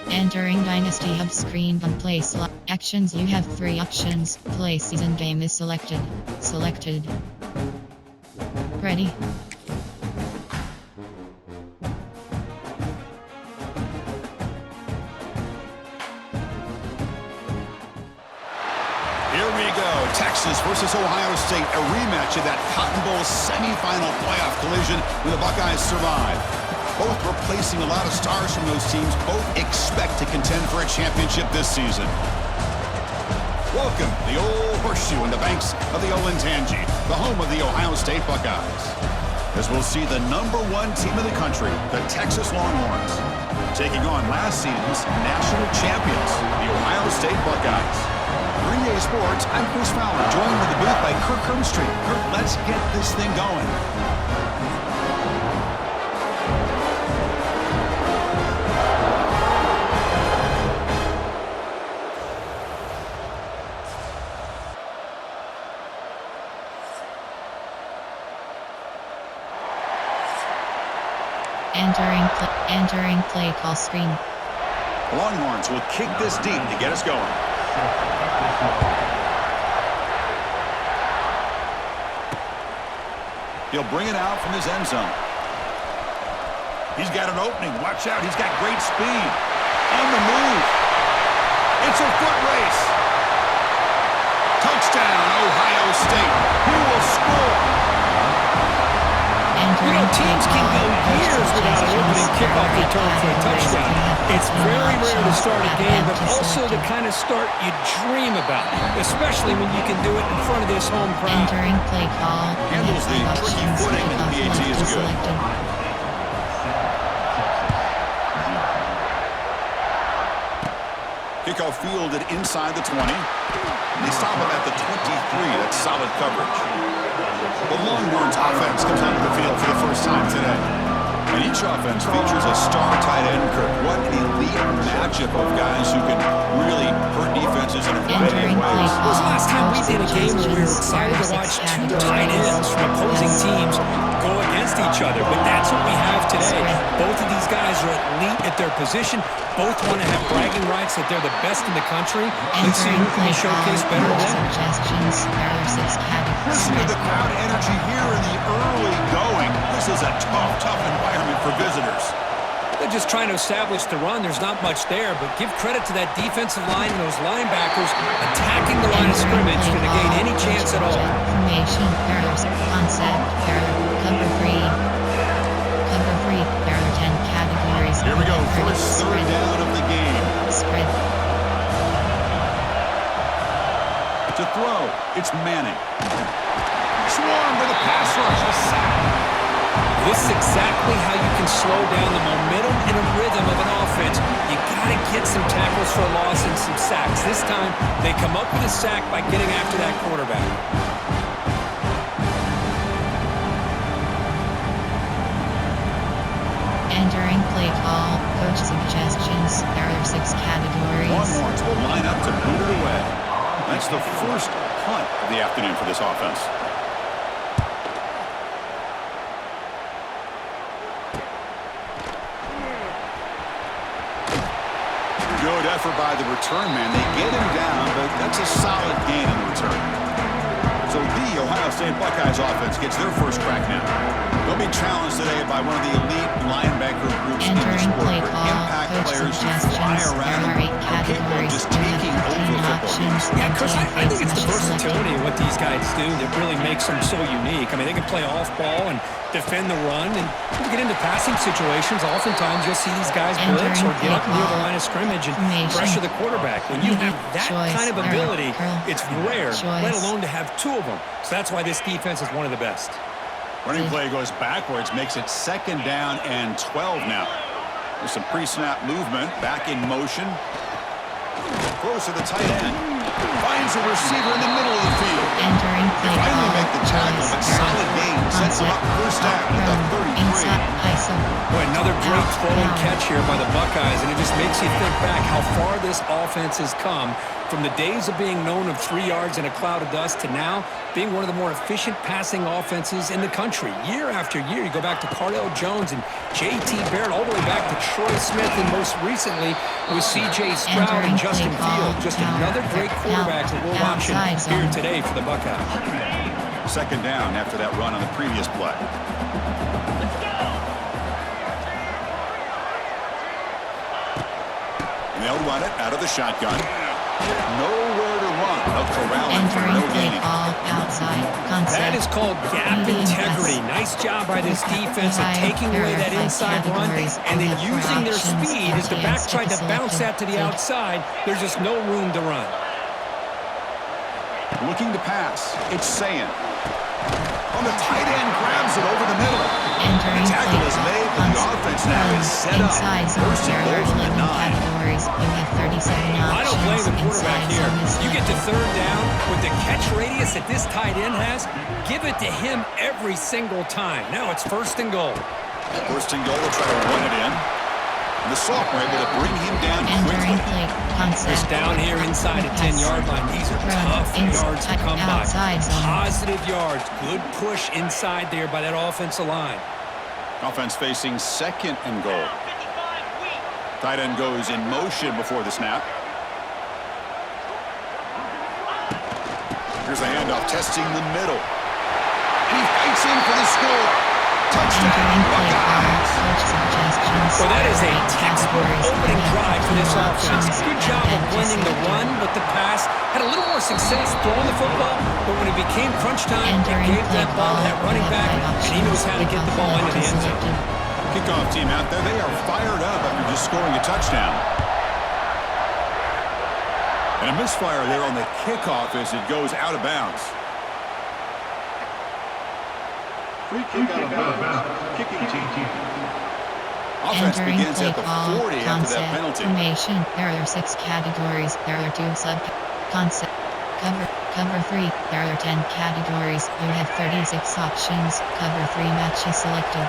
Entering Dynasty Hub screen on play slot. Actions, you have 3 options. Play season game is selected. Selected. Ready. Here we go. Texas versus Ohio State. A rematch of that Cotton Bowl semifinal playoff collision where the Buckeyes survive. Both replacing a lot of stars from those teams. Both expect to contend for a championship this season. Welcome, the old horseshoe in the banks of the Olentangy, the home of the Ohio State Buckeyes. As we'll see the #1 team in the country, the Texas Longhorns, taking on last season's national champions, the Ohio State Buckeyes. Green Day Sports, I'm Chris Fowler, joined in the booth by Kirk Hermstreet. Kirk, let's get this thing going. Entering play call screen. Longhorns will kick this deep to get us going. He'll bring it out from his end zone. He's got an opening. Watch out. He's got great speed. On the move. It's a foot race. Touchdown, Ohio State. Who will score? You know, teams can go years without an opening kickoff return for a touchdown. It's very rare to start a game, but also the kind of start you dream about, especially when you can do it in front of this home crowd. Entering play call. Handles the tricky footing, and the PAT is good. Kickoff fielded inside the 20. They stop him at the 23. That's solid coverage. The Longhorns offense comes onto the field for the first time today. And each offense features a star tight end, Kirk. What an elite matchup of guys who can really hurt defenses in a variety of ways. When was the last time we did a game where we were excited to watch 2 tight ends from opposing teams go against each other? But that's what we have today. Both of these guys are elite at their position. Both want to have bragging rights that they're the best in the country. Let's see who can showcase better than them. Listen to the crowd energy here in the early going. This is a tough environment for visitors. They're just trying to establish the run. There's not much there, but give credit to that defensive line and those linebackers attacking the line of scrimmage to negate any chance at all. Formation, errors, concept, error, cover 3, error 10 categories. Here we go, first third down of the game. Spread. To throw, it's Manning. Swarm with a pass rush, a sack. This is exactly how you can slow down the momentum and a rhythm of an offense. You got to get some tackles for a loss and some sacks. This time, they come up with a sack by getting after that quarterback. Entering play call, coach suggestions, error 6 categories. Longhorns will line up to boot it away. That's the first punt of the afternoon for this offense. Good effort by the return man. They get him down, but that's a solid gain in the return. So the Ohio State Buckeyes offense gets their first crack now. They'll be challenged today by one of the elite linebacker groups in the sport. Impact players who fly around capable of just taking over football games. Yeah, Chris, I think it's the versatility of what these guys do that really makes them so unique. I mean, they can play off ball and defend the run, and when you get into passing situations, oftentimes you'll see these guys blitz or get up near the line of scrimmage and pressure the quarterback. When you have that kind of ability, it's rare, let alone to have 2 of them. So that's why this defense is one of the best. Running play goes backwards, makes it 2nd down and 12 now. There's some pre-snap movement, back in motion. Close to the tight end. Finds a receiver in the middle of the field. Entering play Finally call. make the tackle, but solid gain sets him up first down at the 33. Inside ISO. Boy, another great Out, throw and out. catch here by the Buckeyes, and it just makes you think back how far this offense has come from the days of being known of 3 yards in a cloud of dust to now being one of the more efficient passing offenses in the country. Year after year, you go back to Cardell Jones and J.T. Barrett, all the way back to Troy Smith, and most recently with C.J. Stroud Entering and Justin play call. Fields. Just Out. another great quarterback that we're watching Outside here zone. today for the Buckeyes. Second down after that run on the previous play. And they'll run it out of the shotgun. Nowhere to run. They'll corral him for Entering no play gain. call. Outside. Concept. That is called gap Medium integrity. pass. Nice job by this defense of High taking away that high inside run categories. and then We have using their options. speed as the MTS back tried to bounce selected. that to the outside. There's just no room to run. Looking to pass. It's Sayin. On the tight end, grabs it over the middle. Entering The tackle play is call. made, but the offense now is set up. Inside zone. First and There are goal from the 11 9. categories. You have 37 options. I don't blame the quarterback Inside here. zone is You get to selected. third down with the catch radius that this tight end has. Give it to him every single time. Now it's first and goal. First and goal, will try to run it in. And the sophomore able to bring him down Entering quickly. play concept. Just down here inside the 10-yard line. These are tough yards to come by. Outside zone. Positive yards. Good push inside there by that offensive line. Offense facing second and goal. Tight end goes in motion before the snap. Here's the handoff, testing the middle. And he fights in for the score. Touchdown, Entering play call. Buckeyes. Coach suggestions. Well, that is a Right textbook categories. opening You have drive for this 15 offense. options. Good job of Empty blending the selected. run with the pass. Had a little more success throwing the football, but when it became crunch time, Entering he gave play that ball to call. that running You have back, five and he knows options. how to get the ball into the end zone. Selected. Kickoff team out there. They are fired up after just scoring a touchdown. And a misfire there on the kickoff as it goes out of bounds. Free kick out of bounds. Kicking team. Offense Entering begins play at the call. 40 after Concept. that penalty. Formation. There are 6 categories. There are 2 sub concept. Cover 3. There are 10 categories. You have 36 options. Cover 3 matches selected.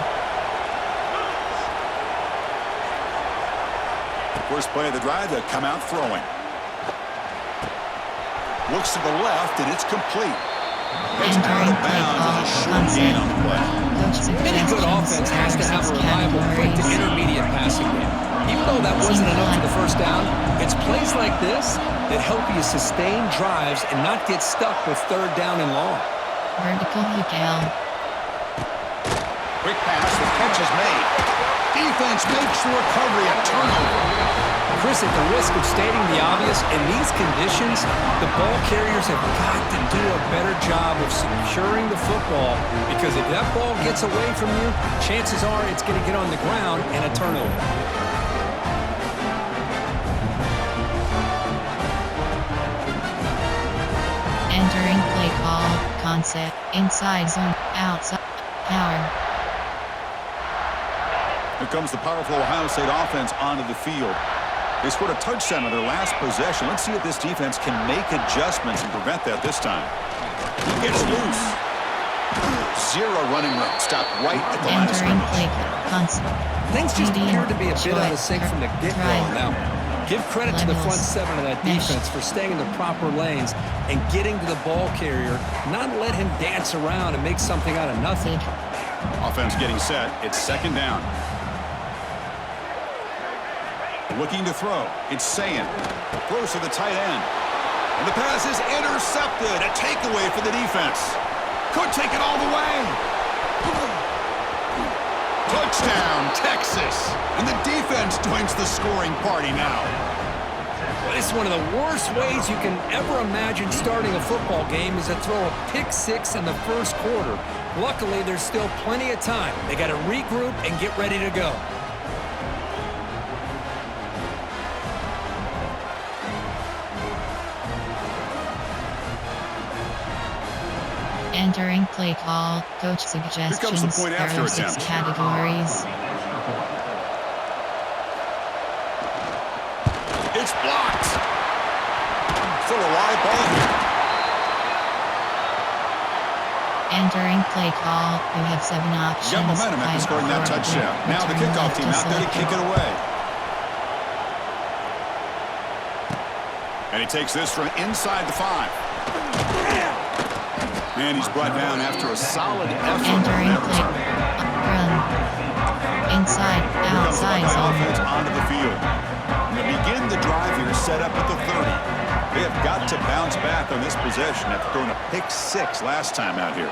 First play of the drive, they'll come out throwing. Looks to the left, and it's complete. It's out of bounds as a short gain on the play. Any good offense has to have a reliable, quick to intermediate passing game. Even though that wasn't enough for the first down, it's plays like this that help you sustain drives and not get stuck with third down and long. Vertical hook L. Quick pass, the catch is made. Defense makes the recovery, a turnover. Chris, at the risk of stating the obvious, in these conditions, the ball carriers have got to do a better job of securing the football, because if that ball gets away from you, chances are it's going to get on the ground and a turnover. Entering play call. Concept. Inside zone. Outside. Power. Here comes the powerful Ohio State offense onto the field. They scored a touchdown on their last possession. Let's see if this defense can make adjustments and prevent that this time. It's loose. Zero running room. Stopped right at the line of Entering scrimmage. play concept. Things just Medium, appear to be a bit out of sync from the get-go. Drive. Now, give credit to the front Levels. seven of that Mesh. defense for staying in the proper lanes and getting to the ball carrier, not let him dance around and make something out of nothing. Offense getting set. It's second down. Looking to throw. It's Sayin. Throws to the tight end. And the pass is intercepted. A takeaway for the defense. Could take it all the way. Touchdown, Texas. And the defense joins the scoring party now. Well, it's one of the worst ways you can ever imagine starting a football game is to throw a pick six in the first quarter. Luckily, there's still plenty of time. They got to regroup and get ready to go. Entering play call. Coach suggestions. Here comes the point after there are 6 attempt. categories. It's blocked. Still a live ball here. Entering play call, you have 7 options. Got momentum after scoring that touchdown. Now the kickoff team out there to kick it away. And he takes this from inside the 5. And he's brought down after a solid effort. Entering play. Run. Inside. Outside zone. Offense onto the field. And to begin the drive here, set up at the 30. They have got to bounce back on this possession after throwing a pick-6 last time out here.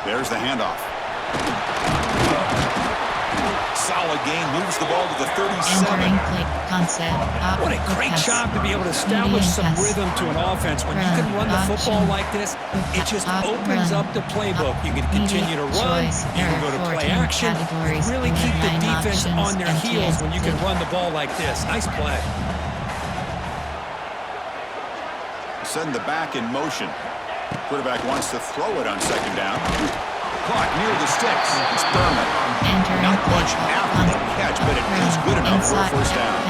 There's the handoff. Solid gain, moves the ball to the 37. Entering play concept. What a great job to be able to establish some rhythm to an offense. When you can run the football like this, it just opens up the playbook. You can continue to run, you can go to play action, really keep the defense on their heels when you can run the ball like this. Nice play. Send the back in motion. Quarterback wants to throw it on second down. Caught near the sticks. It's Berman. Not much after the catch, but it is good enough for a first down.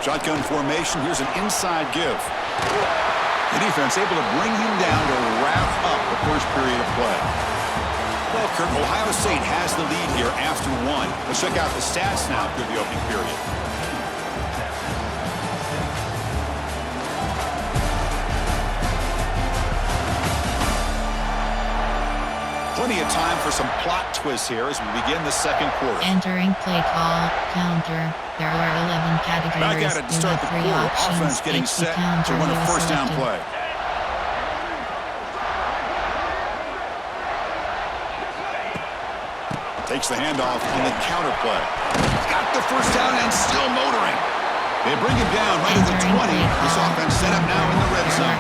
Shotgun formation. Here's an inside give. The defense able to bring him down to wrap up the first period of play. Well, Kurt, Ohio State has the lead here after 1. Let's check out the stats now through the opening period. Plenty of time for some plot twists here as we begin the second quarter. Entering play call, counter. There are 11 categories. Back at it to start the quarter. Offense getting set to run a first down play. Takes the handoff on the counter play. Got the first down and still motoring. They bring him down right at the 20. This offense set up now in the red zone.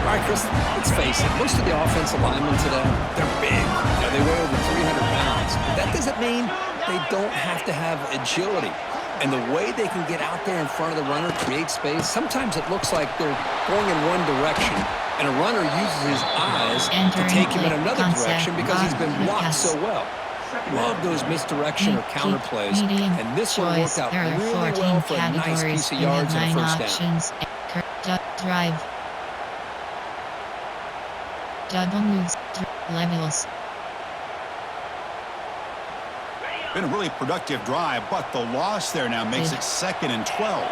All right, Chris, let's face it. Most of the offensive linemen today, they're big. They weigh over 300 pounds. But that doesn't mean they don't have to have agility. And the way they can get out there in front of the runner, create space, sometimes it looks like they're going in one direction, and a runner uses his eyes to take him in another direction because he's been blocked so well. Love those misdirection or counter plays, and this one worked out really well for a nice piece of yards and a first down. Drive. Double moves. Levels. Been a really productive drive, but the loss there now makes it 2nd and 12.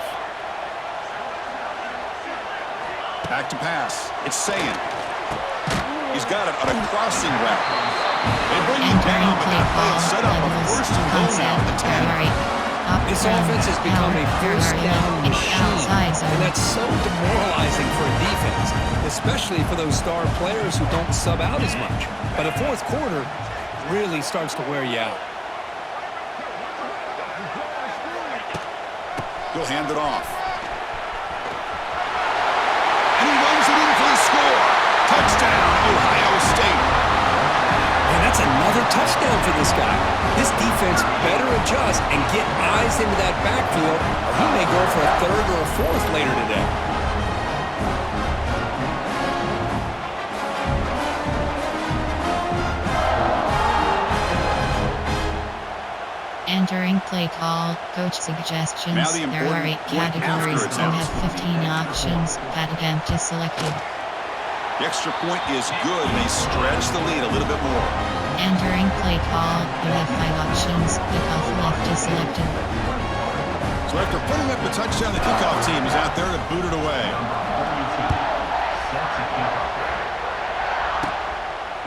Back to pass. It's Sayin. He's got it on a crossing route. They bring him down, but that play will set up a first and goal now at the 10. This offense has become a first down machine, and that's so demoralizing for a defense, especially for those star players who don't sub out as much. But the fourth quarter really starts to wear you out. He'll hand it off. And he runs it in for the score. Touchdown, Ohio State. And that's another touchdown for this guy. This defense better adjust and get eyes into that backfield, or he may go for a 3rd or a 4th later today. Entering play call, coach suggestions. There are 8 categories. You have 15 options. Pat attempt is selected. The extra point is good. They stretch the lead a little bit more. Entering play call, you have 5 options. Kickoff left is selected. So after putting up the touchdown, the kickoff team is out there to boot it away.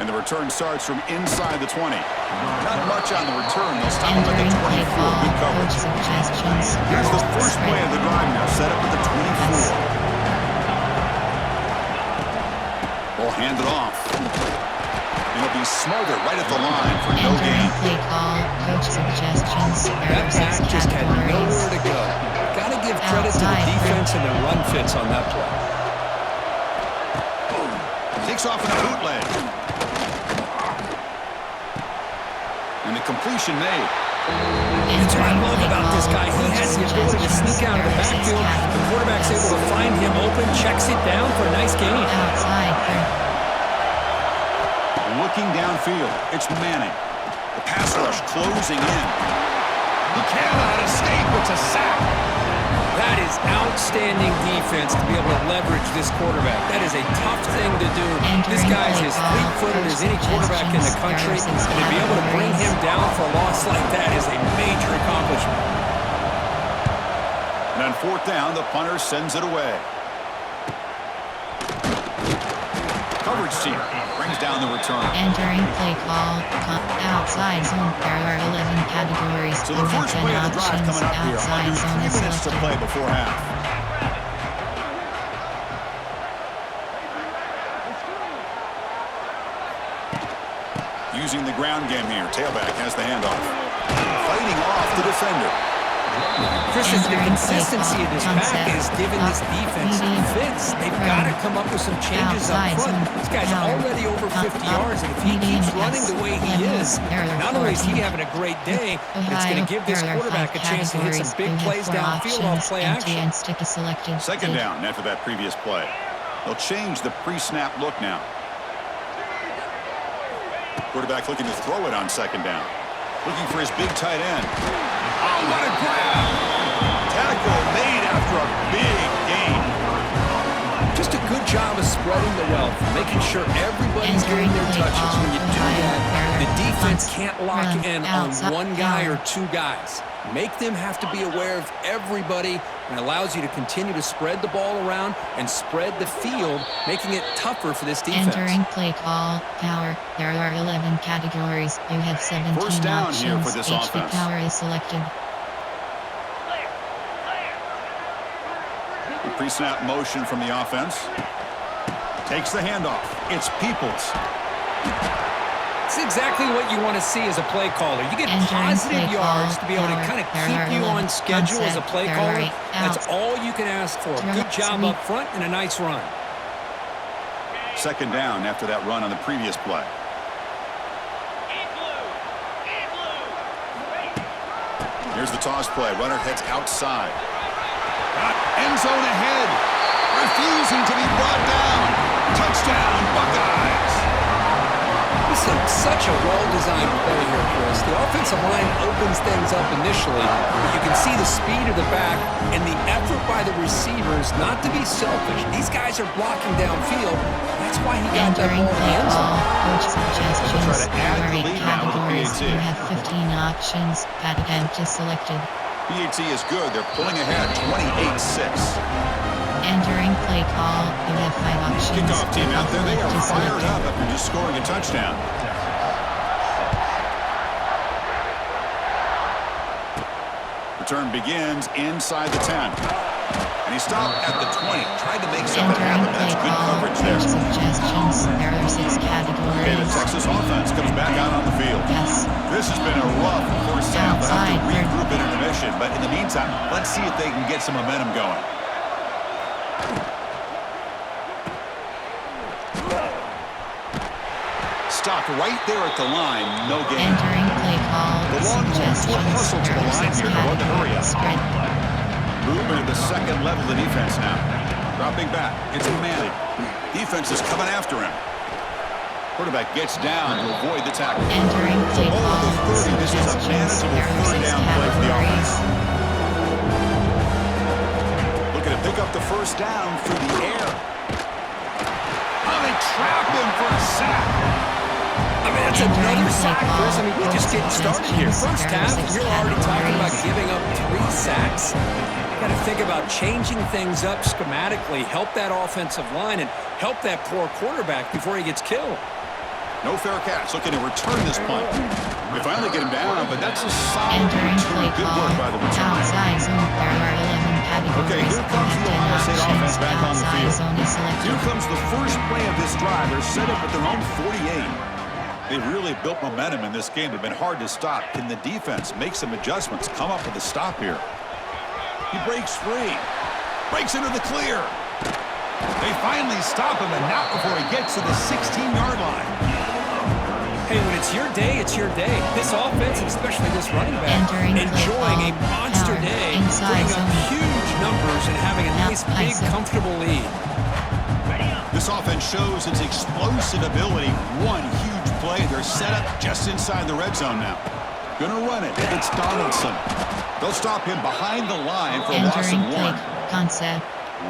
And the return starts from inside the 20. Not much on the return. They'll stop him at the 24. Good coverage. Here's the first play of the drive now, set up at the 24. Ball handed off. And it'll be smothered right at the line for no gain. Play call, coach suggestions. That back just had nowhere to go. Got to give credit to the defense and their run fits on that play. Takes off in a bootleg. And the completion made. That's what I love about this guy. He has the ability to sneak out of the backfield. The quarterback's able to find him open, checks it down for a nice gain. Outside for Looking downfield, it's Manning. The pass rush closing in. He cannot escape. It's a sack. That is outstanding defense to be able to leverage this quarterback. That is a tough thing to do. This guy is as fleet-footed as any quarterback in the country, and to be able to bring him down for a loss like that is a major accomplishment. And on fourth down, the punter sends it away. Coverage team brings down the return. entering play call. Outside zone. There are 11 categories. So the first play of the drive coming up here. Outside zone Under is 3 minutes to selected. play before half. Using the ground game here. Tailback has the handoff. Fighting off the defender. Chris, the consistency of this pack is giving this defense fits. They've got to come up with some changes up front. This guy's already over 50 yards, and if he keeps running the way he is, not only is he having a great day, but it's going to give this quarterback a chance to hit some big plays downfield off play action. Second down after that previous play. They'll change the pre-snap look now. Quarterback looking to throw it on second down. Looking for his big tight end. Oh, what a grab! Tackle made after a big gain. Just a good job of spreading the wealth, making sure everybody's getting their touches. When you do that, the defense can't lock in on one guy or two guys. Make them have to be aware of everybody, and allows you to continue to spread the ball around and spread the field, making it tougher for this defense. Entering play call. Power. There are 11 categories. You have 17 First down options. here for this HV offense. power is selected. The pre-snap motion from the offense. Takes the handoff. It's Peoples. It's exactly what you want to see as a play caller. You get Entering positive play yards call. to be able to kind of There are keep you 11 on schedule as a play concept. caller. There are That's all you can ask for. Good job up front and a nice run. Second down after that run on the previous play. Here's the toss play. Runner heads outside. Got end zone ahead. Refusing to be brought down. Touchdown, Buckeyes. This is such a well-designed play here, Chris. The offensive line opens things up initially, but you can see the speed of the back and the effort by the receivers not to be selfish. These guys are blocking downfield. That's why he got that Entering ball in the play end call. zone. Coach suggestions. Try to There add are the 8 lead now with the categories. PAT. You have 15 options. Attempt is selected. PAT is good. They're pulling ahead 28-6. Entering play call. You have 5 options. Kickoff team out there. They are Is fired selected. up after just scoring a touchdown. Return begins inside the 10. And he stopped at the 20. Tried to make something Entering happen. That's play good call. coverage Coach there. suggestions. There are 6 Okay, the categories. Texas offense comes back out on the field. Yes. This has been a rough first half. They'll have to Outside. regroup at intermission. But in the meantime, let's see if they can get some momentum going. Stopped right there at the line. No gain. Entering play call. The Longhorns will hustle to the line here to run the hurry up. Spread. Movement at the second level of defense now. Dropping back. It's Manning. Defense is coming after him. Quarterback gets down to avoid the tackle. Entering play Ball call. at the 30. This is a Suggestions. manageable There are third 6 down play for the categories. offense. Looking to pick up the first down through the air. Oh, they trap him for a sack. I mean, that's another sack, Chris. I mean, we're just getting started here. First half, you're already talking about giving up 3 sacks. Got to think about changing things up schematically, help that offensive line, and help that poor quarterback before he gets killed. No fair catch. Looking to return this punt. They finally get him down, but that's a solid Entering play return. Good call. work by the return. Outside zone. There are 11 categories. Okay, here comes the You have Ohio 10 State options. offense back on the Outside field. zone is selected. Here comes the first play of this drive. They're set up at their own 48. They've really built momentum in this game. They've been hard to stop. Can the defense make some adjustments, come up with a stop here? He breaks free. Breaks into the clear. They finally stop him, and not before he gets to the 16-yard line. Hey, when it's your day, it's your day. This offense, and especially this running back, enjoying a monster day, putting up huge numbers and having a nice, big, comfortable lead. This offense shows its explosive ability. One huge play. They're set up just inside the red zone now. Gonna run it. It's Donaldson. They'll stop him behind the line for a loss of 1. Concept.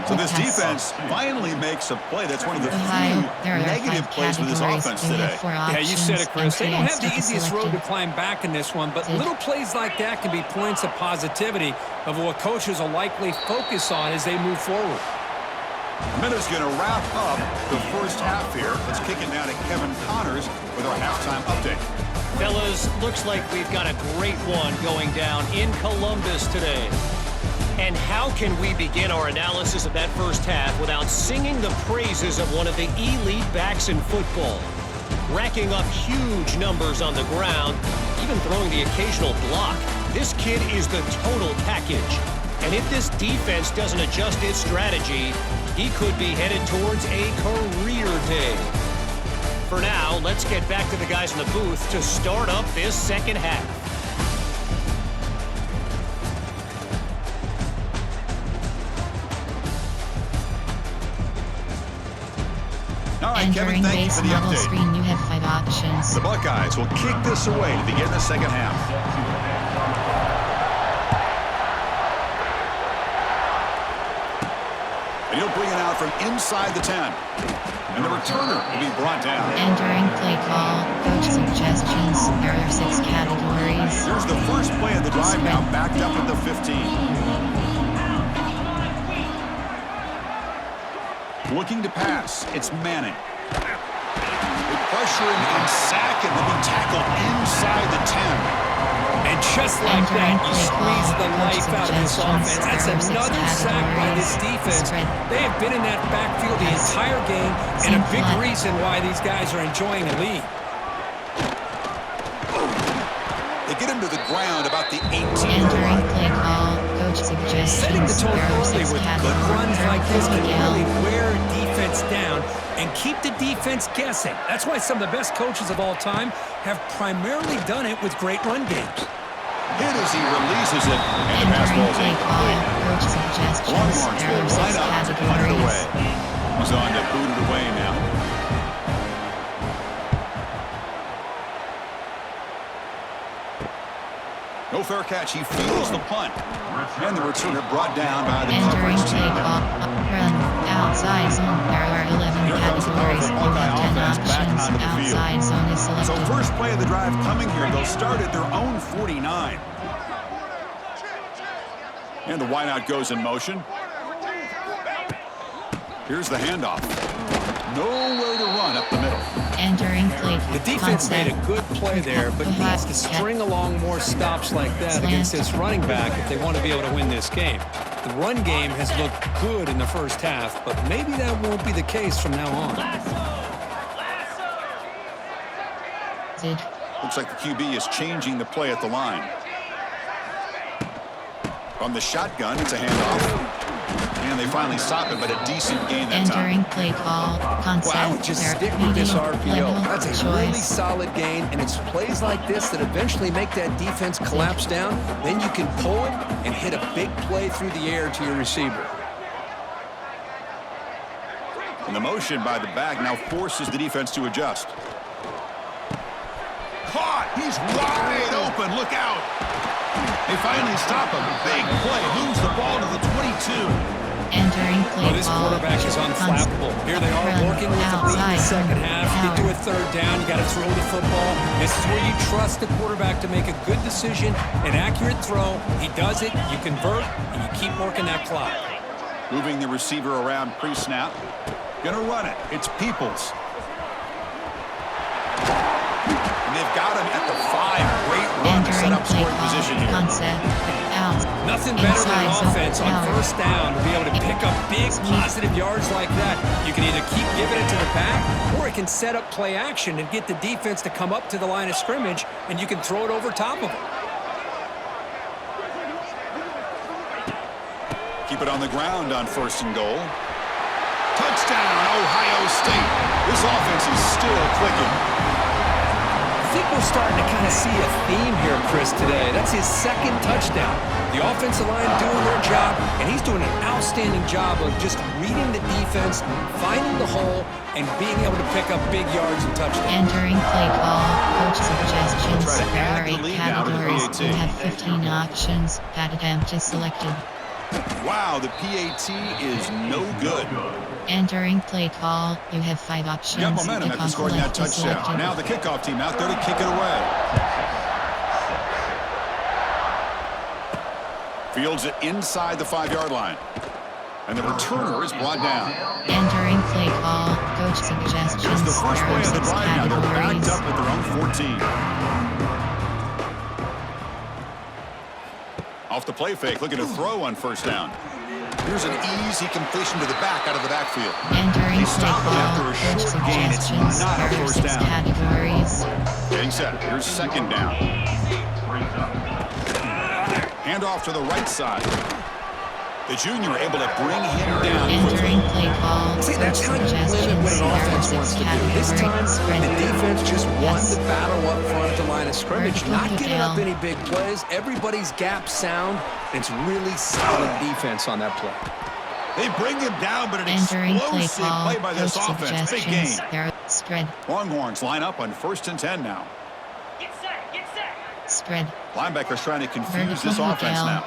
So this defense finally makes a play. That's one of the few negative plays with this offense today. Yeah, you said it, Chris. They don't have the easiest road to climb back in this one, but little plays like that can be points of positivity of what coaches will likely focus on as they move forward. Minutes going to wrap up the first half here. Let's kick it down to Kevin Connors with our halftime update. Fellas, looks like we've got a great one going down in Columbus today. And how can we begin our analysis of that first half without singing the praises of one of the elite backs in football? Racking up huge numbers on the ground, even throwing the occasional block. This kid is the total package. And if this defense doesn't adjust its strategy, he could be headed towards a career day. For now, let's get back to the guys in the booth to start up this second half. All right, Kevin, thank you for the update. Screen, you have 5 options. The Buckeyes will kick this away to begin the second half. And he'll bring it out from inside the 10. And the returner will be brought down. Entering play call, coach suggestions. There are 6 categories. Here's the first play of the drive now, backed up at the 15. Looking to pass, it's Manning. They pressure him and sack him. They'll be tackled inside the 10. And just like that, you squeeze the life out of this offense. That's another sack by this defense. They have been in that backfield the entire game, and a big reason why these guys are enjoying the lead. They get him to the ground about the 18-yard line. Play call, coach suggestions. Setting the tone early with good runs like this can really wear a defense down and keep the defense guessing. That's why some of the best coaches of all time have primarily done it with great run games. Hit as he releases it, and the pass ball's incomplete. Coach suggestions. Longhorns will line up to punt it away. He's on to boot it away now. No fair catch. He fields the punt. And the returner brought down by the coverage team. Run outside zone. There are 11 categories. You have 10 options. Outside zone is selected. So first play of the drive coming here. They'll start at their own 49. And the wideout goes in motion. Here's the handoff. Nowhere to run up the middle. Entering play. The defense made a good play there, but needs to string along more stops like that against this running back if they want to be able to win this game. The run game has looked good in the first half, but maybe that won't be the case from now on. Looks like the QB is changing the play at the line. From the shotgun, it's a handoff. And they finally stop it, but a decent gain that time. Entering play call, concept. Well, I would just stick with this RPO. That's a really solid gain, and it's plays like this that eventually make that defense collapse down. Then you can pull it and hit a big play through the air to your receiver. And the motion by the back now forces the defense to adjust. Caught! He's wide open. Look out! They finally stop him. Big play. Moves the ball to the 22. Entering play this quarterback is unflappable. Here they are working with the lead in the second half. Get to a third down. You got to throw the football. This is where you trust the quarterback to make a good decision, an accurate throw. He does it. You convert, and you keep working that clock. Moving the receiver around pre-snap. Gonna run it. It's Peoples. And they've got him at the 5. Great run to set up scoring position here. Nothing better than an offense on first down to be able to pick up big positive yards like that. You can either keep giving it to the back, or it can set up play action and get the defense to come up to the line of scrimmage, and you can throw it over top of them. Keep it on the ground on 1st and goal. Touchdown, Ohio State. This offense is still clicking. think we're starting to kind of see a theme here, Chris, today. That's his second touchdown. The offensive line doing their job, and he's doing an outstanding job of just reading the defense, finding the hole, and being able to pick up big yards and touchdowns. Entering play call, coach suggestions. Try to There add are the 8 lead now to the categories. You PAT. have 15 options. Pat attempt is selected. Wow, the PAT is no good. Entering play call, you have 5 options. Got momentum The after scoring that conflict is touchdown. selected. Now the kickoff team out there to kick it away. Fields it inside the 5-yard line. And the returner is brought down. Entering play call, coach suggestions. It's the first There play are of the 6 drive now. They're categories. backed up at their own 14. Off the play fake, looking to throw on first down. Here's an easy completion to the back out of the backfield. Entering They play stop him after call, a coach short gain. It's suggestions. not a There are first 6 down. categories. Getting set. Here's second down. Hand off to the right side. The junior able to bring him down quickly. Entering play call, See, coach that's how you limit suggestions. what an There are offense 6 wants to do. This time, categories. Spread. the defense just won Yes. the battle up front at the line of scrimmage. Vertical Not giving up down. any big plays. Everybody's gap sound. It's really solid defense on that play. They bring him down, but an Entering play explosive call, play by this coach offense. Big suggestions. gain. There are spread. Longhorns line up on 1st and 10 now. Spread. Linebackers trying to confuse this Vertical offense down. now.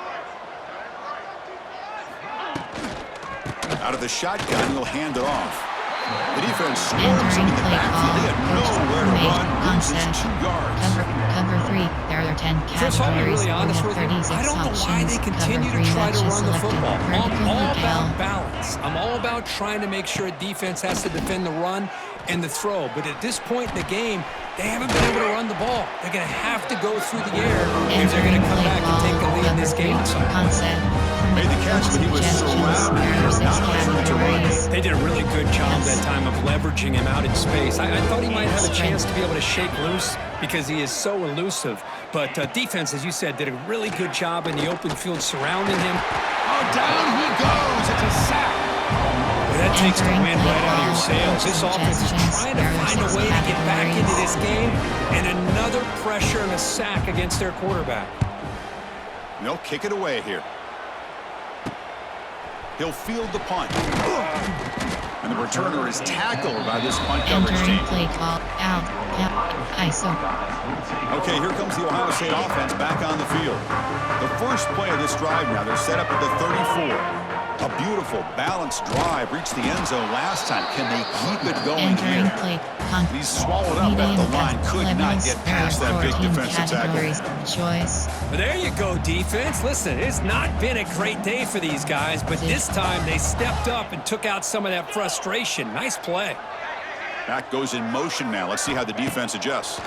Out of the shotgun, he'll hand it off. The defense swarms him Entering in the play backfield. They call, had coach nowhere to formation run. Loses concept. 2 yards. Cover 3. There are 10 Chris, I'll be categories. really You honest have with you. 36 I don't know options. why they continue Cover to 3 try to matches run the selected. football. I'm Vertical all hook about out. balance. I'm all about trying to make sure defense has to defend the run and the throw. But at this point in the game, they haven't been able to run the ball. They're going to have to go through the air if they're going to come back and take the lead in this game. Concept. Made the catch, but he was surrounded. There are 6 Not enough room to run. categories. They did a really good job that time of leveraging him out in space. I thought he might have a chance to be able to shake loose because he is so elusive. But defense, as you said, did a really good job in the open field surrounding him. Oh, down he goes. It's a sack. Well, that takes the wind right out of your sails. This offense is trying to find a way to get back into this game, and another pressure and a sack against their quarterback. And they'll kick it away here. He'll field the punt. And the returner is tackled by this punt coverage Entering team. play call. Out. ISO. Okay, here comes the Ohio State offense back on the field. The first play of this drive now, they're set up at the 34. A beautiful, balanced drive reached the end zone last time. Can they keep it going Entering here? play. He's swallowed up at the line. Could not get past that big defensive tackle. Choice. But there you go, defense. Listen, it's not been a great day for these guys, but this time they stepped up and took out some of that frustration. Nice play. Back goes in motion now. Let's see how the defense adjusts.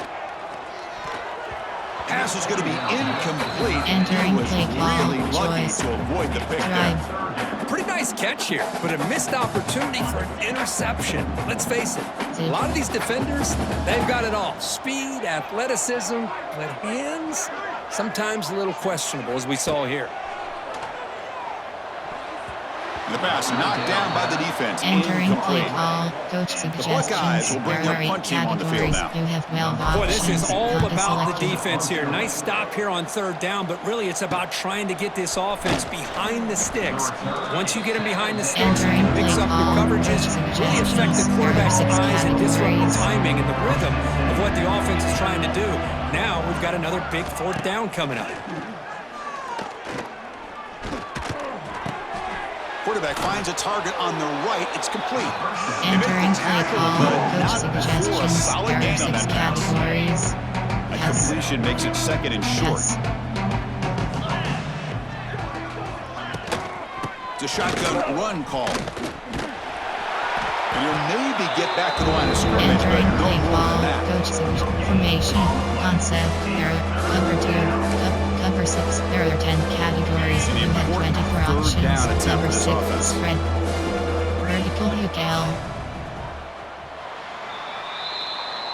Pass is going to be incomplete. Entering He was play call, really lucky choice. to avoid the pick there. Drive. Pretty nice catch here, but a missed opportunity for an interception. Let's face it, a lot of these defenders, they've got it all. Speed, athleticism, but hands, sometimes a little questionable, as we saw here. And the pass knocked down by the defense. Entering play Incomplete. call. Coach Buckeyes suggestions. will bring There their are 8 punt team on the field categories. now. You have 12 options. Boy, this is all Punt is about the selected. defense here. Nice stop here on 3rd down, but really it's about trying to get this offense behind the sticks. Once you get them behind the sticks, you can mix up your coverages, really affect the quarterback's eyes and disrupt the timing and the rhythm of what the offense is trying to do. Now we've got another big 4th down coming up. Quarterback finds a target on the right. It's complete. Entering play call. Coach suggestions. Solid There are gain on 6 that pass. categories. A Yes. completion makes it 2nd and short. Yes. It's a shotgun run call. And he'll maybe get back to the line of scrimmage, but Entering no play more call. than that. Coach formation. Concept. There are cover 2. Cover 6. There are 10 categories. An You have important 24 third options. down attempt Cover for this 6. offense. Spread. Vertical hook out.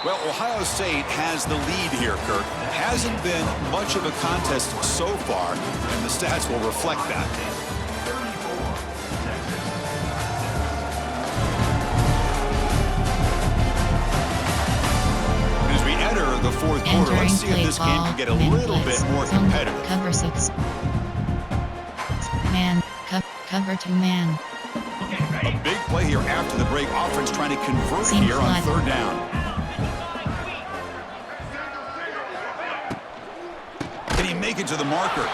Well, Ohio State has the lead here, Kirk. Hasn't been much of a contest so far, and the stats will reflect that. As we enter the 4th So let's see if this game can get a little bit more competitive. Cover 6. Man. Cover 2 man. A big play here after the break. Offense trying to convert here on third down. Can he make it to the marker?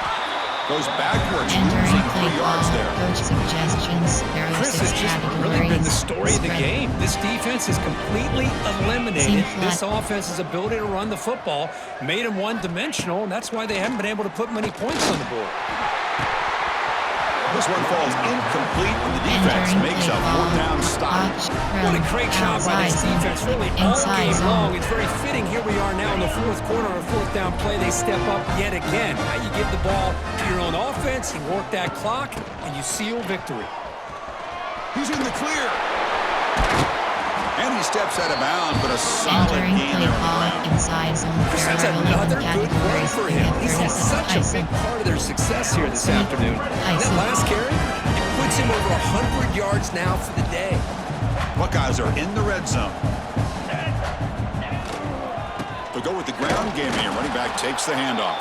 Goes backwards, losing 3 yards there. Coach suggestions. There are Chris 6 has just categories. really been the story of the game. This defense has completely eliminated this offense's ability to run the football, made them one-dimensional, and that's why they haven't been able to put many points on the board. This one falls incomplete, and the defense makes a 4th down stop. What a great job by this defense, really all game long. It's very fitting. Here we are now in the 4th quarter, on a 4th down play. They step up yet again. Now you give the ball to your own offense, you work that clock, and you seal victory. He's in the clear. And he steps out of bounds, but a solid Entering gain play there on the ball ground. inside zone. Chris, There that's are 11 another good play categories. for You him. have He's had 36 such a ISO. big part of their success here this afternoon. And that last carry, it puts him over 100 yards now for the day. Buckeyes are in the red zone. They'll go with the ground game here. Running back takes the handoff.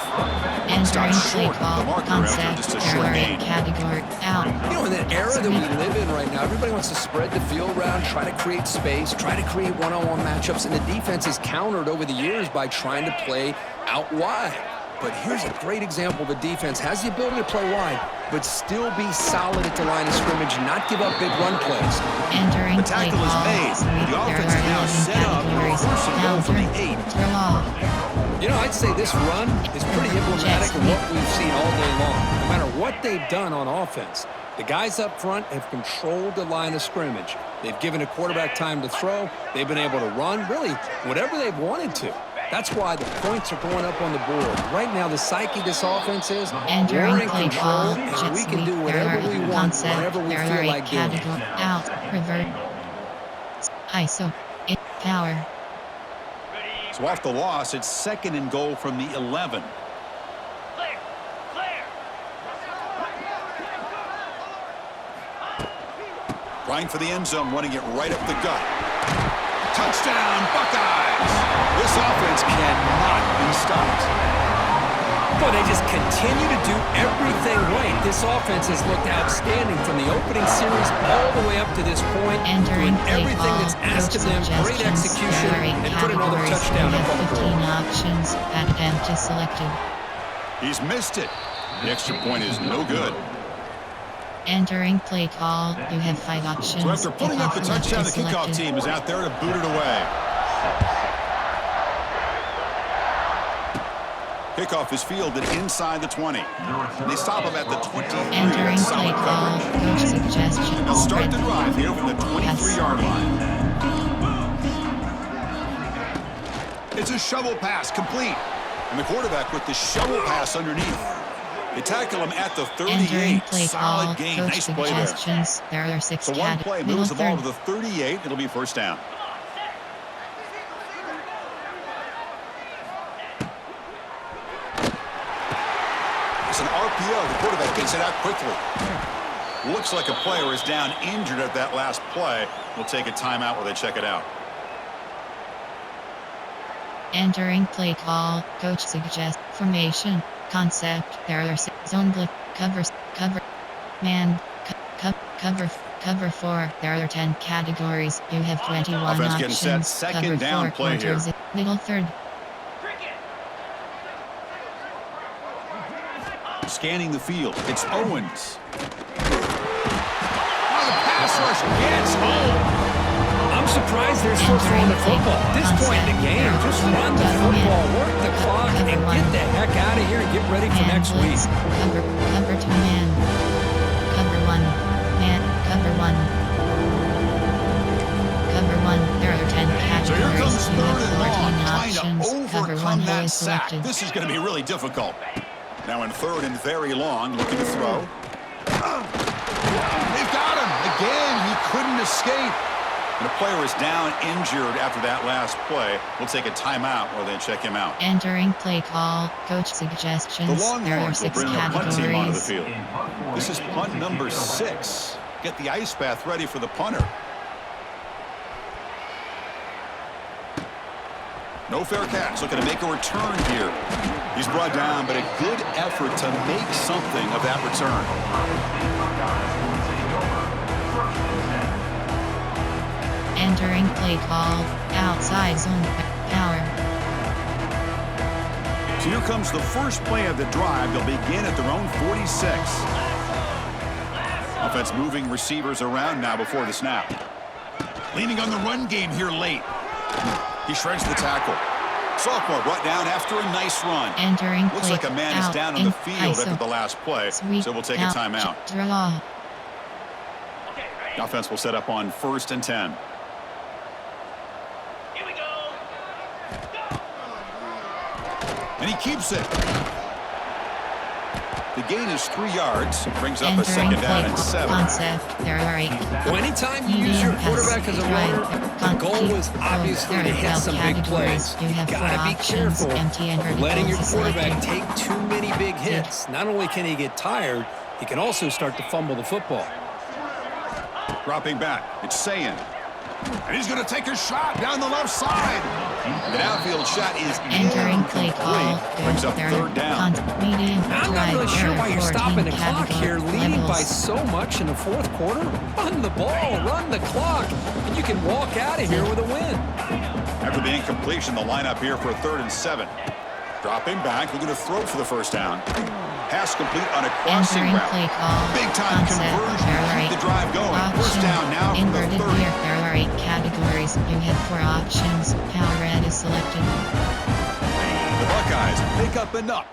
Entering Stops play short of the call. marker after Concept. just a There short are 8 gain. category. Out. You know, in that era that we live in right now, everybody wants to spread the field around, try to create space, try to create one-on-one matchups, and the defense is countered over the years by trying to play out wide. But here's a great example. The defense has the ability to play wide, but still be solid at the line of scrimmage and not give up big run plays. Entering The play tackle is call. made. The There offense is are now 11 set up for categories. first and goal Now from the throw. 8. Throw all. You know, I'd say this run is pretty emblematic of what we've seen all day long. No matter what they've done on offense, the guys up front have controlled the line of scrimmage. They've given a quarterback time to throw. They've been able to run, really, whatever they've wanted to. That's why the points are going up on the board. Right now, the psyche of this offense is Entering we're in play control, call. and Jet we can sweep. do There whatever are we want, concept. whenever we There feel are 8 like doing it. category. Out. Revert. ISO. Power. So off the loss, it's 2nd and goal from the 11. Trying for the end zone, running it right up the gut. Touchdown, Buckeyes! This offense cannot be stopped. Boy, they just continue to do everything right. This offense has looked outstanding from the opening series all the way up to this point, Entering doing play everything call. that's asked of Coach them, great suggestions. execution, There are 8 and put another categories. touchdown You up on have the 15 board. options. Attempt is selected. He's missed it. The extra point is no good. Entering play call. You have 5 options. So after putting up the Kickoff touchdown, the is kickoff selected. team is out there to boot it away. Kickoff is fielded inside the 20. They stop him at the 23. Entering That's play solid call. coverage. Coach suggestion. They'll start the drive here from the 23-yard line. It's a shovel pass, complete. And the quarterback with the shovel pass underneath. They tackle him at the Entering 38. play call. Solid gain. Coach Nice play there. suggestions. There are 6 So one play middle moves the ball third. to the 38. It'll be first down. It's an RPO. The quarterback gets it out quickly. Looks like a player is down injured at that last play. We'll take a timeout while they check it out. Entering play call. Coach suggests formation. Concept. There are 6 zone blitz. Cover. Man. Cover 4. There are 10 categories. You have 21 Offense options. getting set. Second Cover down 4 play here. quarters. Middle third. Scanning the field. It's Owens. Oh, the pass rush gets home. I'm surprised they're still throwing the football. At this point in the game, just run the football, work the clock, and get the heck out of here and get ready for next week. Cover 2 man. Cover 1. Man. Cover 1. Cover 1. There are 10 So here categories. comes You third have and 14 long, trying options. to Cover 1 overcome who that is sack. selected. This is going to be really difficult. Now in third and very long, looking to throw. They've got him. Again, he couldn't escape. And the player is down injured after that last play. We'll take a timeout while they check him out. Entering play call. Coach suggestions. The There are Longhorns will 6 bring their punt team onto the categories. field. This is punt number 6. Get the ice bath ready for the punter. No fair catch. Looking to make a return here. He's brought down, but a good effort to make something of that return. Entering play call. Outside zone. Power. So here comes the first play of the drive. They'll begin at their own 46. Offense moving receivers around now before the snap. Leaning on the run game here late. He shreds the tackle. Sophomore brought down after a nice run. Entering Looks play like a man is down on the field after the last play, so we'll take a timeout. Draw. Offense will set up on 1st and 10. Here we go. And he keeps it. The gain is 3 yards. Brings up a Entering 2nd down play and 7. concept. There are 8. Well, anytime you use your quarterback as a runner, the goal is obviously to hit some big plays. You gotta be careful of letting your quarterback take too many big hits. Not only can he get tired, he can also start to fumble the football. Dropping back. It's Sayin. And he's going to take a shot down the left side. The downfield shot is Entering play call. Brings up 3rd down. I'm not really sure why you're stopping the clock here, leading by so much in the 4th quarter. Run the ball, run the clock, and you can walk out of here with a win. After the incompletion, the lineup here for 3rd and 7. Dropping back, looking to throw for the 1st down. Pass complete on a crossing Entering route. play call. Big time conversion to keep the drive going. 1st down now from the Inverted 30. here. There are 8 categories. You have 4 options. Power red is selected. The Buckeyes pick up enough.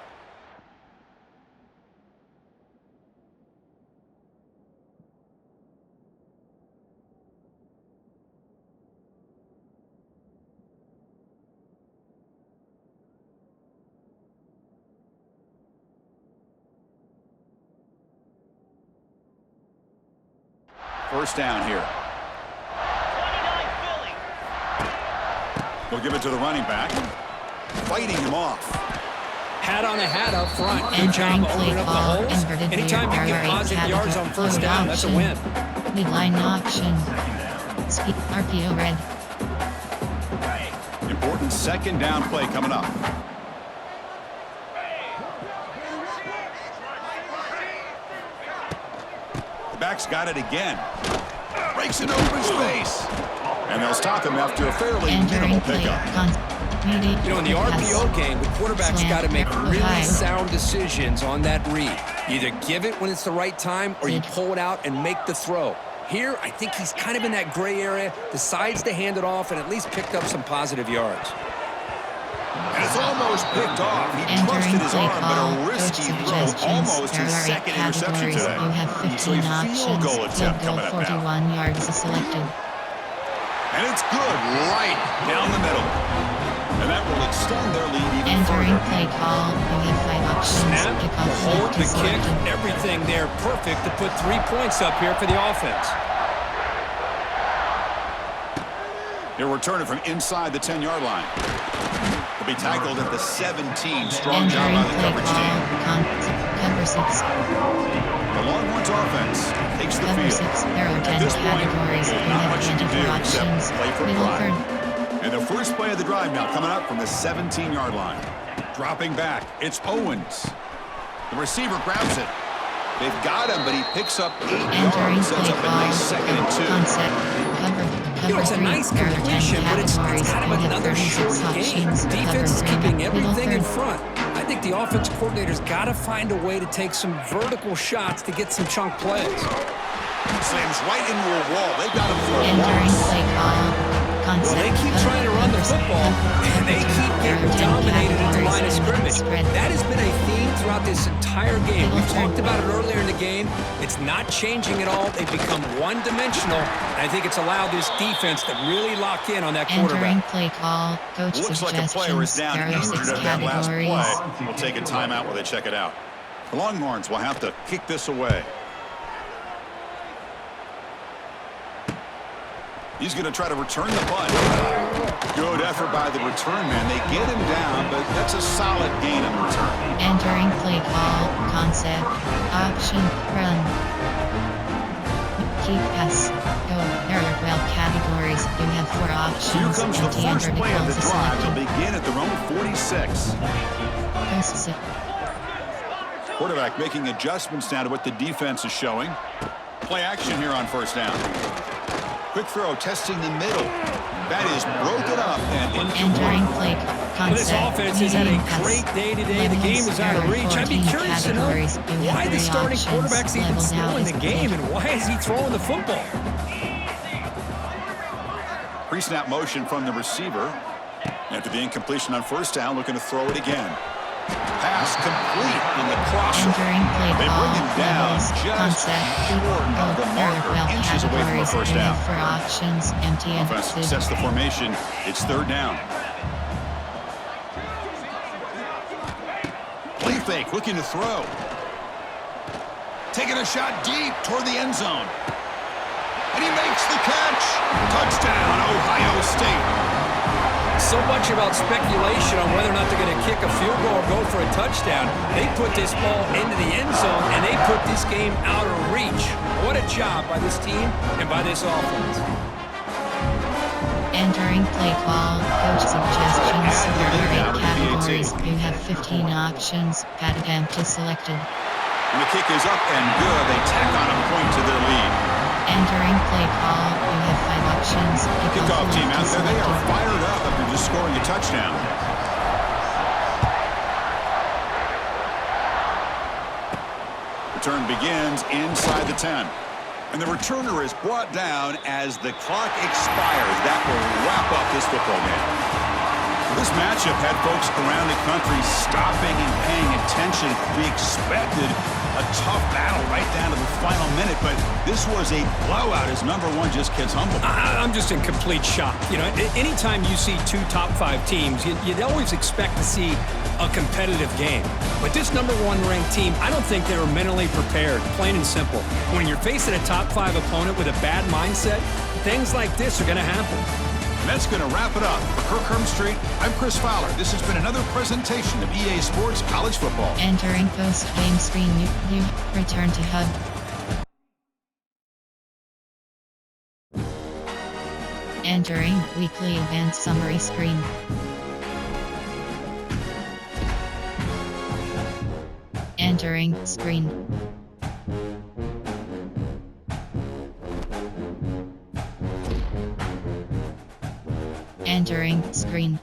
First down here. 29 Philly. They'll give it to the running back. Fighting him off. Hat on a hat up front. Good Entering job play opening up the call. holes. Inverted Anytime you here. get There are 8 positive yards on 1st down, that's a option. win. Midline option. Speed RPO red. Important 2nd down play coming up. The back's got it again. Breaks into open space. And they'll stop him after a fairly minimal Entering play pickup. You know, in the RPO game, the quarterback's got to make really sound decisions on that read. You either give it when it's the right time or you pull it out and make the throw. Here, I think he's kind of in that gray area, decides to hand it off and at least picked up some positive yards. And it's almost picked off. He trusted his arm, but a risky throw. Almost his 2nd interception today. You have 15 So a field options. goal attempt Field coming goal up now. 41 yards is selected. And it's good right down the middle. And that will extend their lead even Entering further. play call. You have 5 options. Snap, the Kickoff hold, left the is kick, selected. everything there perfect to put 3 points up here for the offense. They're returning from inside the 10-yard line. They'll be tackled at the 17. Strong job Entering by the play coverage call. team. Cover 6. The Longhorns offense takes the Cover field. 6. There are 10 At this point, categories. You there's not have much you can 24 do options. except play for Middle pride. third. And the first play of the drive now coming up from the 17-yard line. Dropping back, it's Owens. The receiver grabs it. They've got him, but he picks up 8 Entering yards. Sets play up a call. nice 2nd and 2. Concept. Cover. You know, it's a 3. nice There are 10 completion, but it's categories. kind of You have another 36 short game. options. Defense is Cover 3. keeping Middle everything in third. front. I think the offensive coordinator's got to find a way to take some vertical shots to get some chunk plays. Slams right into a wall. They've got him for a Entering loss. play call. Concept. Well, they keep trying to run the football, and they keep getting dominated at the line of scrimmage. That has been a theme throughout this entire game. We talked about it earlier in the game. It's not changing at all. They've become one-dimensional, and I think it's allowed this defense to really lock in on that Entering quarterback. play call. Coach Looks like a player is suggestions. down There are injured 6 at that last categories. play. We'll take a timeout while they check it out. The Longhorns will have to kick this away. He's going to try to return the punt. Good effort by the return man. They get him down, but that's a solid gain on the return. Entering play call. Concept. Option. Run. Keep pass. Go. There are 12 categories. You have 4 Here options. comes the Empty and first play of the vertical drive. selected. They'll begin at their own 46. Post Quarterback making adjustments now to what the defense is showing. Play action here on first down. Quick throw, testing the middle. That is broken up and entering incomplete. play Well, this concept. offense has had a Medium great pass. day today. The Levels game is out of there are reach. I'd be 14 curious to know categories. You have why the three starting options. quarterback's even Levels still out in is the game, complete. and why is he throwing the football? Pre-snap motion from the receiver. After the incompletion on first down, looking to throw it again. Pass complete in the crosser. Entering play They call. bring him down Levels just concept. short of the marker, inches away from the first You down. have four options. Empty and Offense food. sets the formation. It's third down. Play fake, looking to throw. Taking a shot deep toward the end zone. And he makes the catch. Touchdown, Ohio State. So much about speculation on whether or not they're going to kick a field goal or go for a touchdown. They put this ball into the end zone, and they put this game out of reach. What a job by this team and by this offense. Entering play call. Coach suggestions. Add the There are lead down 8 to the categories. 18. You have 15 options. Pad attempt is selected. And the kick is up and good. They tack on a point to their lead. Entering play call. You have 5 options. Kickoff team left out is there. They are selected. fired up after just scoring a touchdown. Return begins inside the 10. And the returner is brought down as the clock expires. That will wrap up this football game. This matchup had folks around the country stopping and paying attention. We expected a tough battle right down to the final minute, but this was a blowout as number one just gets humbled. I'm just in complete shock. You know, anytime you see two top 5 teams, you'd always expect to see a competitive game. But this number 1 ranked team, I don't think they were mentally prepared, plain and simple. When you're facing a top 5 opponent with a bad mindset, things like this are going to happen. And that's going to wrap it up. For Kirk Hermstreet, I'm Chris Fowler. This has been another presentation of EA Sports College Football. Entering post-game screen. You return to hub. Entering weekly event summary screen. Entering screen. Entering screen.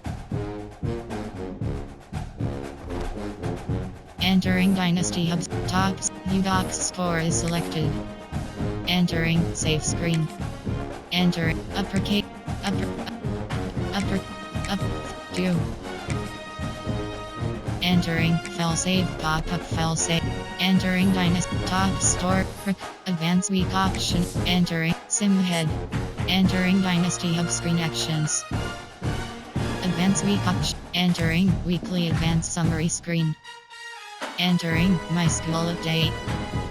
Entering Dynasty Hub's tops. UDOC's score is selected. Entering save screen. Enter uppercase up 2. Entering file save pop-up file save. Entering Dynasty top store advanced week option. Entering sim head. Entering Dynasty Hub screen actions. Advanced week option. Entering weekly advanced summary screen. Entering my school update.